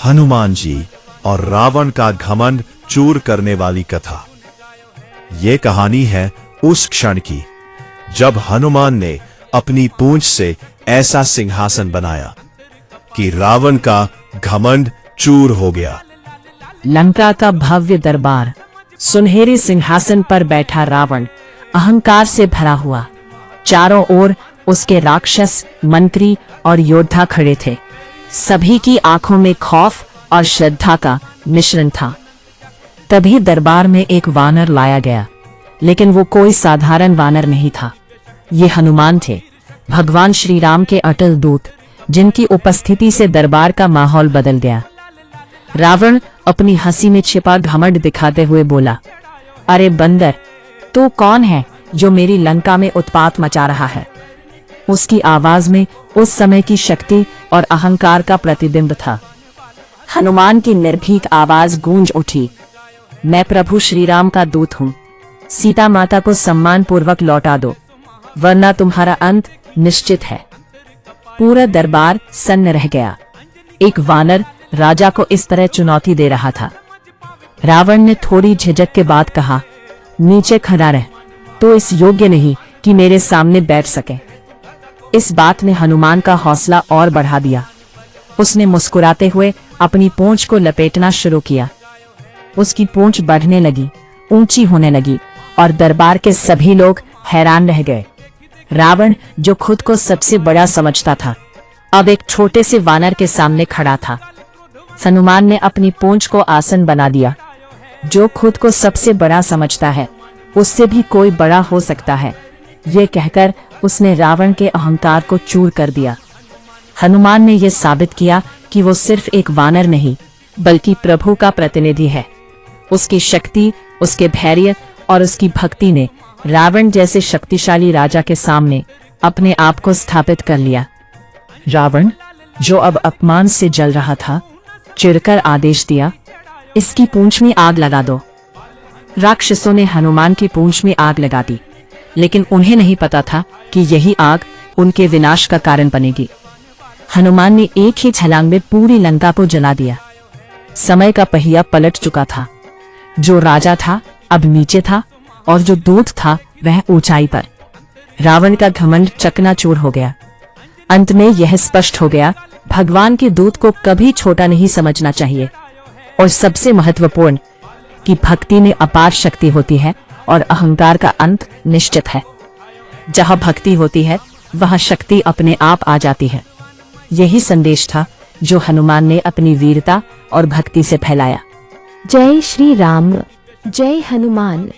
हनुमान जी और रावण का घमंड चूर करने वाली कथा। ये कहानी है उस क्षण की जब हनुमान ने अपनी पूंछ से ऐसा सिंहासन बनाया कि रावण का घमंड चूर हो गया। लंका का भव्य दरबार, सुनहरे सिंहासन पर बैठा रावण अहंकार से भरा हुआ। चारों ओर उसके राक्षस, मंत्री और योद्धा खड़े थे। सभी की आंखों में खौफ और श्रद्धा का मिश्रण था। तभी दरबार में एक वानर लाया गया, लेकिन वो कोई साधारण वानर नहीं था। ये हनुमान थे, भगवान श्री राम के अटल दूत, जिनकी उपस्थिति से दरबार का माहौल बदल गया। रावण अपनी हंसी में छिपा घमंड दिखाते हुए बोला, अरे बंदर, तू कौन है जो मेरी लंका में उत्पात मचा रहा है? उसकी आवाज में उस समय की शक्ति और अहंकार का प्रतिबिंब था। हनुमान की निर्भीक आवाज गूंज उठी, मैं प्रभु श्री राम का दूत हूँ। सीता माता को सम्मान पूर्वक लौटा दो, वरना तुम्हारा अंत निश्चित है। पूरा दरबार सन्न रह गया। एक वानर राजा को इस तरह चुनौती दे रहा था। रावण ने थोड़ी झिझक के बाद कहा, नीचे खड़ा रह, तो इस योग्य नहीं कि मेरे सामने बैठ सके। इस बात ने हनुमान का हौसला और बढ़ा दिया। उसने मुस्कुराते हुए अपनी पूंछ को लपेटना शुरू किया। उसकी पूंछ बढ़ने लगी, ऊंची होने लगी और दरबार के सभी लोग हैरान रह गए। रावण, जो खुद को सबसे बड़ा समझता था, अब एक छोटे से वानर के सामने खड़ा था। हनुमान ने अपनी पूंछ को आसन बना दिया। जो खुद को सबसे बड़ा समझता है, उससे भी कोई बड़ा हो सकता है, ये कहकर उसने रावण के अहंकार को चूर कर दिया। हनुमान ने यह साबित किया कि वो सिर्फ एक वानर नहीं, बल्कि प्रभु का प्रतिनिधि है। उसकी शक्ति, उसके धैर्य और उसकी भक्ति ने रावण जैसे शक्तिशाली राजा के सामने अपने आप को स्थापित कर लिया। रावण, जो अब अपमान से जल रहा था, चिढ़कर आदेश दिया, इसकी पूंछ में आग लगा दो। राक्षसों ने हनुमान की पूंछ में आग लगा दी, लेकिन उन्हें नहीं पता था कि यही आग उनके विनाश का कारण बनेगी। हनुमान ने एक ही छलांग में पूरी लंका को जला दिया। समय का पहिया पलट चुका था। जो राजा था अब नीचे था और जो दूत था वह ऊंचाई पर। रावण का घमंड चकनाचूर हो गया। अंत में यह स्पष्ट हो गया, भगवान के दूत को कभी छोटा नहीं समझना चाहिए। और सबसे महत्वपूर्ण कि भक्ति में अपार शक्ति होती है और अहंकार का अंत निश्चित है। जहां भक्ति होती है, वहां शक्ति अपने आप आ जाती है। यही संदेश था जो हनुमान ने अपनी वीरता और भक्ति से फैलाया। जय श्री राम, जय हनुमान।